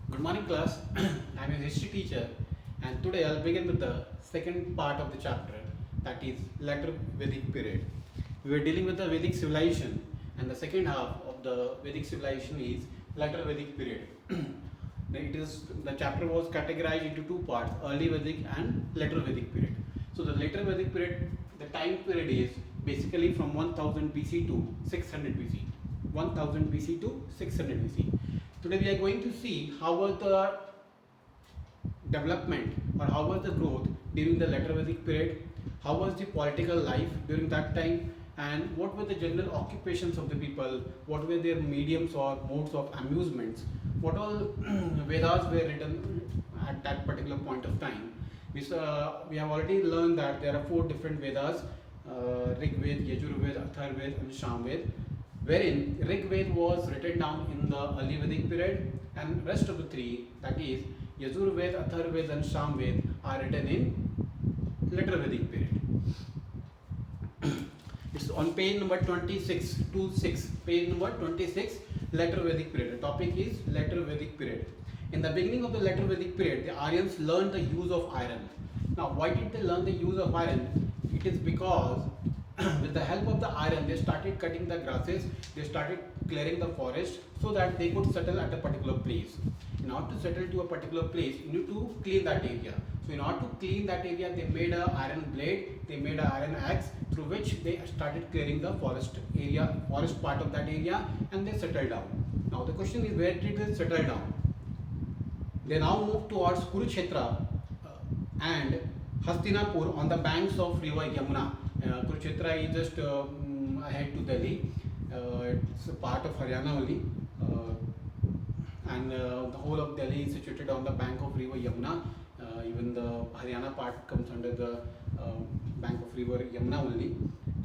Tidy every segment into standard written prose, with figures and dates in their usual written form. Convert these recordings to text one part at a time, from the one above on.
Good morning, class. I'm a history teacher, and today I'll begin with the second part of the chapter, that is later Vedic period. We were dealing with the Vedic civilization, and the second half of the Vedic civilization is later Vedic period. The chapter was categorized into two parts: early Vedic and later Vedic period. So the later Vedic period, the time period is basically from 1000 BC to 600 BC. 1000 BC to 600 BC. Today we are going to see how was the development or how was the growth during the later Vedic period, how was the political life during that time, and what were the general occupations of the people, what were their mediums or modes of amusements, what all Vedas were written at that particular point of time. We have already learned that there are four different Vedas, Rig Ved, Yajur Ved, Athar Ved, and Sham Ved, wherein Rig Ved was written down in the early Vedic period, and rest of the three, that is Yajur Ved, Athar Ved, and Sham Ved, are written in later Vedic period. It's on page number 26 to 6. Page number 26, later Vedic period. The topic is later Vedic period. In the beginning of the later Vedic period, the Aryans learned the use of iron. Now, why did they learn the use of iron? It is because with the help of the iron, they started cutting the grasses, they started clearing the forest so that they could settle at a particular place. In order to settle to a particular place, you need to clean that area. So in order to clean that area, they made an iron blade, they made an iron axe through which they started clearing the forest part of that area, and they settled down. Now the question is, where did they settle down? They now moved towards Kurukshetra and Hastinapur on the banks of river Yamuna. Kurukshetra is just ahead to Delhi. It's a part of Haryana only. And the whole of Delhi is situated on the bank of river Yamuna. Even the Haryana part comes under the bank of river Yamuna only.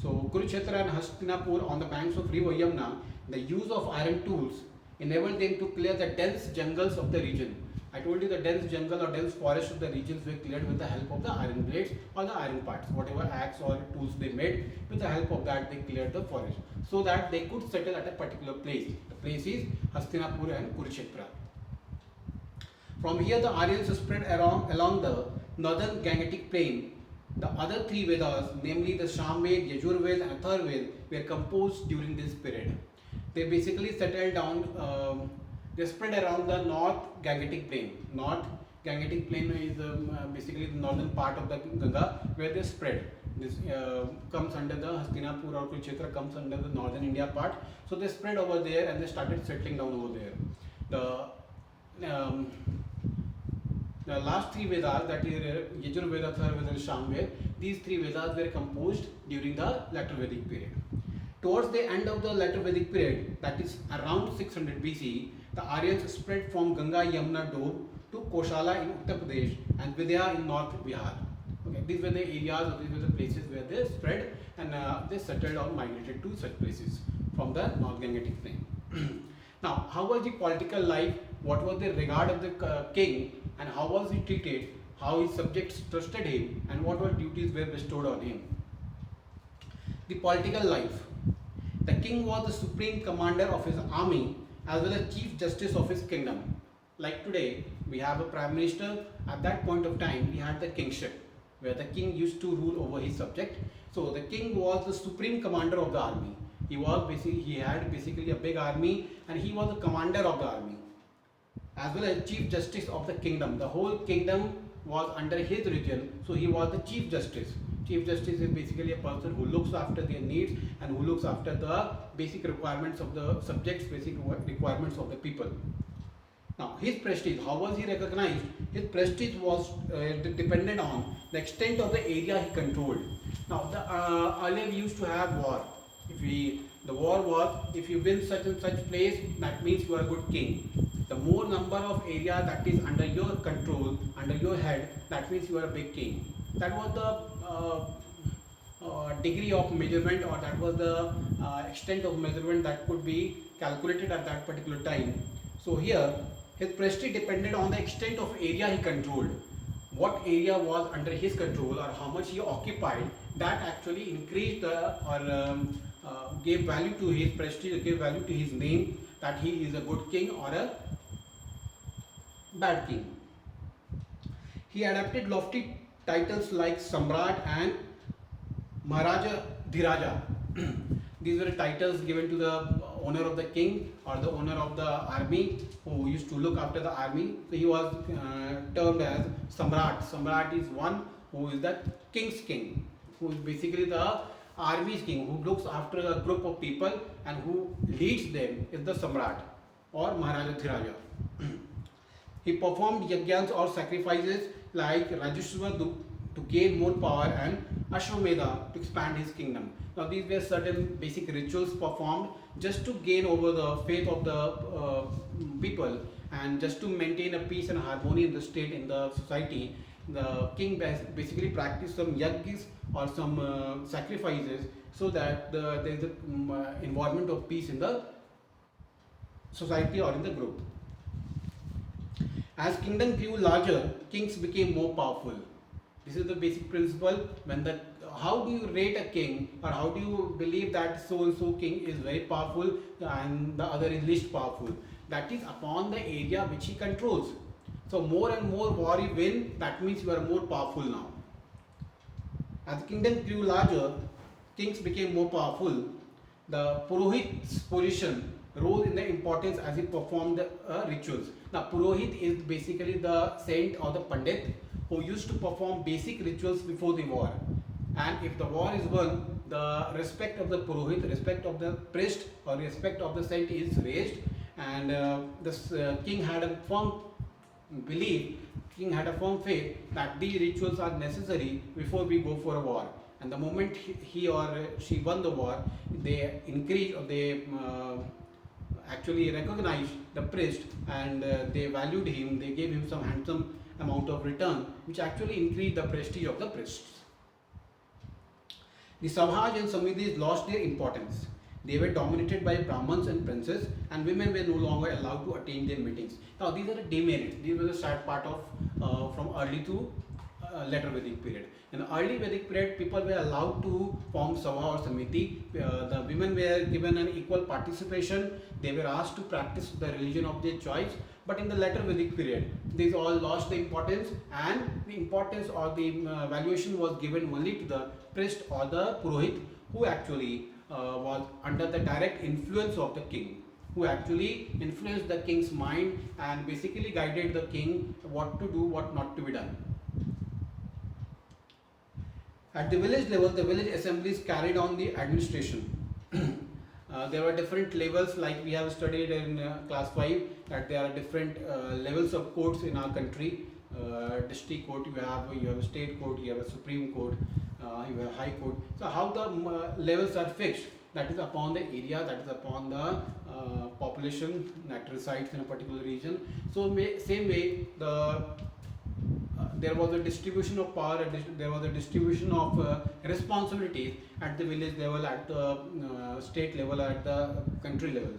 So Kurukshetra and Hastinapur on the banks of river Yamuna, the use of iron tools enabled them to clear the dense jungles of the region. I told you the dense jungle or dense forest of the regions were cleared with the help of the iron blades or the iron parts. Whatever axe or tools they made, with the help of that they cleared the forest so that they could settle at a particular place. The place is Hastinapur and Kurukshetra. From here the Aryans spread along the northern Gangetic plain. The other three Vedas, namely the Sham Ved, Yajur Ved, and Athar Ved, were composed during this period. They basically settled down. They spread around the North Gangetic plain. North Gangetic plain is basically the northern part of the Ganga where they spread. This comes under the Hastinapur or Kurukshetra comes under the northern India part. So they spread over there and they started settling down over there. The last three Vedas, that is Yajur Veda, Athar Veda, and Sham Veda, these three Vedas were composed during the later Vedic period. Towards the end of the later Vedic period, that is around 600 BC, the Aryans spread from Ganga Yamuna Doab to Koshala in Uttar Pradesh and Vidya in North Bihar. Okay, these were the areas or these were the places where they spread, and they settled or migrated to such places from the North Gangetic plain. Now, how was the political life? What was the regard of the king, and how was he treated? How his subjects trusted him, and what all duties were bestowed on him? The political life. The king was the supreme commander of his army as well as chief justice of his kingdom. Like today, we have a prime minister. At that point of time, we had the kingship, where the king used to rule over his subject. So the king was the supreme commander of the army. He had basically a big army, and he was the commander of the army, as well as chief justice of the kingdom. The whole kingdom was under his region, so he was the chief justice. Chief justice is basically a person who looks after their needs and who looks after the basic requirements of the subjects, basic requirements of the people. Now, his prestige, how was he recognized? His prestige was dependent on the extent of the area he controlled. Now, earlier we used to have war. The war was, if you win such and such place, that means you are a good king. The more number of area that is under your control, under your head, that means you are a big king. That was the degree of measurement, or that was the extent of measurement that could be calculated at that particular time. So here, his prestige depended on the extent of area he controlled. What area was under his control or how much he occupied, that actually increased gave value to his prestige, gave value to his name, that he is a good king or a bad king. He adopted lofty titles like Samrat and Maharaja Dhiraja. These were titles given to the owner of the king or the owner of the army who used to look after the army. So he was termed as Samrat. Samrat is one who is the king's king, who is basically the army's king, who looks after a group of people and who leads them is the Samrat or Maharaja Dhiraja. He performed yajnas or sacrifices like Rajeshwar to gain more power and Ashwamedha to expand his kingdom. Now these were certain basic rituals performed just to gain over the faith of the people and just to maintain a peace and harmony in the state, in the society. The king basically practiced some yajnas or some sacrifices so that there is an environment of peace in the society or in the group. As kingdom grew larger, kings became more powerful. This is the basic principle. When the how do you rate a king, or how do you believe that so and so king is very powerful and the other is least powerful? That is upon the area which he controls. So more and more war you win, that means you are more powerful now. As the kingdom grew larger, kings became more powerful. The Purohit's position rose in the importance as he performed the rituals. Now, Purohit is basically the saint or the Pandit who used to perform basic rituals before the war. And if the war is won, the respect of the Purohit, respect of the priest or respect of the saint is raised, and the king had a firm belief, king had a firm faith that these rituals are necessary before we go for a war. And the moment he or she won the war, they increased or they actually recognized the priest and they valued him, they gave him some handsome amount of return, which actually increased the prestige of the priests. The Savhaj and Samidhis lost their importance. They were dominated by Brahmins and princes, and women were no longer allowed to attend their meetings. Now, these are the demerits. These were the sad part of from early to later Vedic period. In the early Vedic period, people were allowed to form Sabha or Samiti. The women were given an equal participation. They were asked to practice the religion of their choice. But in the later Vedic period, these all lost the importance, and the importance or the valuation was given only to the priest or the Purohit, who actually was under the direct influence of the king, who actually influenced the king's mind and basically guided the king what to do, what not to be done. At the village level, the village assemblies carried on the administration. There were different levels, like we have studied in class 5, that there are different levels of courts in our country. District court, you have a state court, you have a supreme court, you have a high court. So how the levels are fixed, that is upon the area, that is upon the population that resides in a particular region. So same way, there was a distribution of power, there was a distribution of responsibilities at the village level, at the state level, at the country level.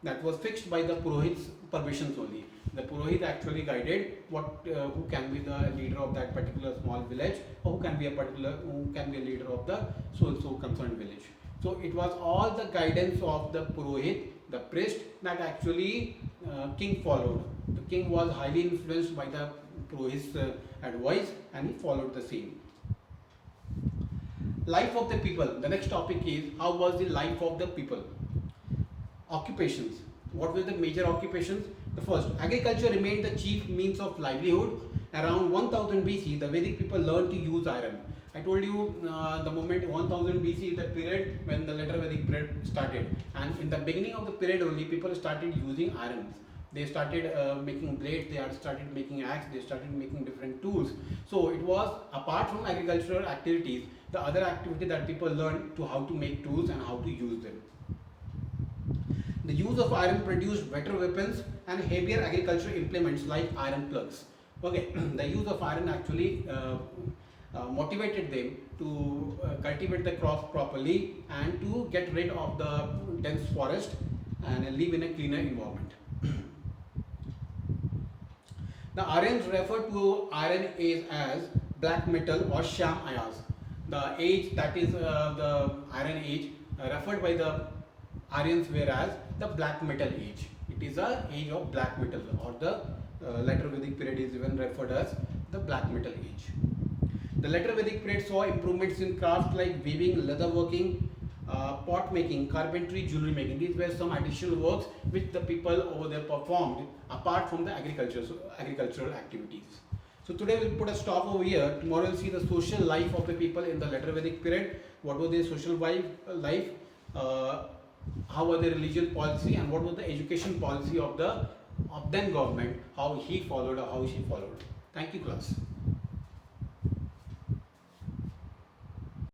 That was fixed by the Purohit's permissions only. The Purohit actually guided who can be the leader of that particular small village, or who can be a leader of the so and so concerned village. So it was all the guidance of the Purohit, the priest, that actually king followed. The king was highly influenced by the Purohit's advice, and he followed the same. Life of the people. The next topic is how was the life of the people. Occupations. What were the major occupations? The first, agriculture remained the chief means of livelihood. Around 1000 BC, the Vedic people learned to use iron. I told you the moment 1000 BC is the period when the later Vedic period started, and in the beginning of the period only people started using irons. They started making blades, they started making axe, they started making different tools. So it was, apart from agricultural activities, the other activity that people learned to how to make tools and how to use them. The use of iron produced better weapons and heavier agricultural implements like iron plugs. Okay, the use of iron actually motivated them to cultivate the crops properly and to get rid of the dense forest and live in a cleaner environment. The Aryans refer to Iron Age as black metal or Sham Ayas. The age that is the Iron Age referred by the Aryans were as the black metal age. It is a age of black metal or the later Vedic period is even referred as the Black Metal Age. The later Vedic period saw improvements in crafts like weaving, leather working, pot making, carpentry, jewelry making. These were some additional works which the people over there performed apart from the agricultural activities. So today we'll put a stop over here. Tomorrow we'll see the social life of the people in the later Vedic period. What was their social life? How was their religion policy, and what was the education policy of the then government? How he followed or how she followed. Thank you, class.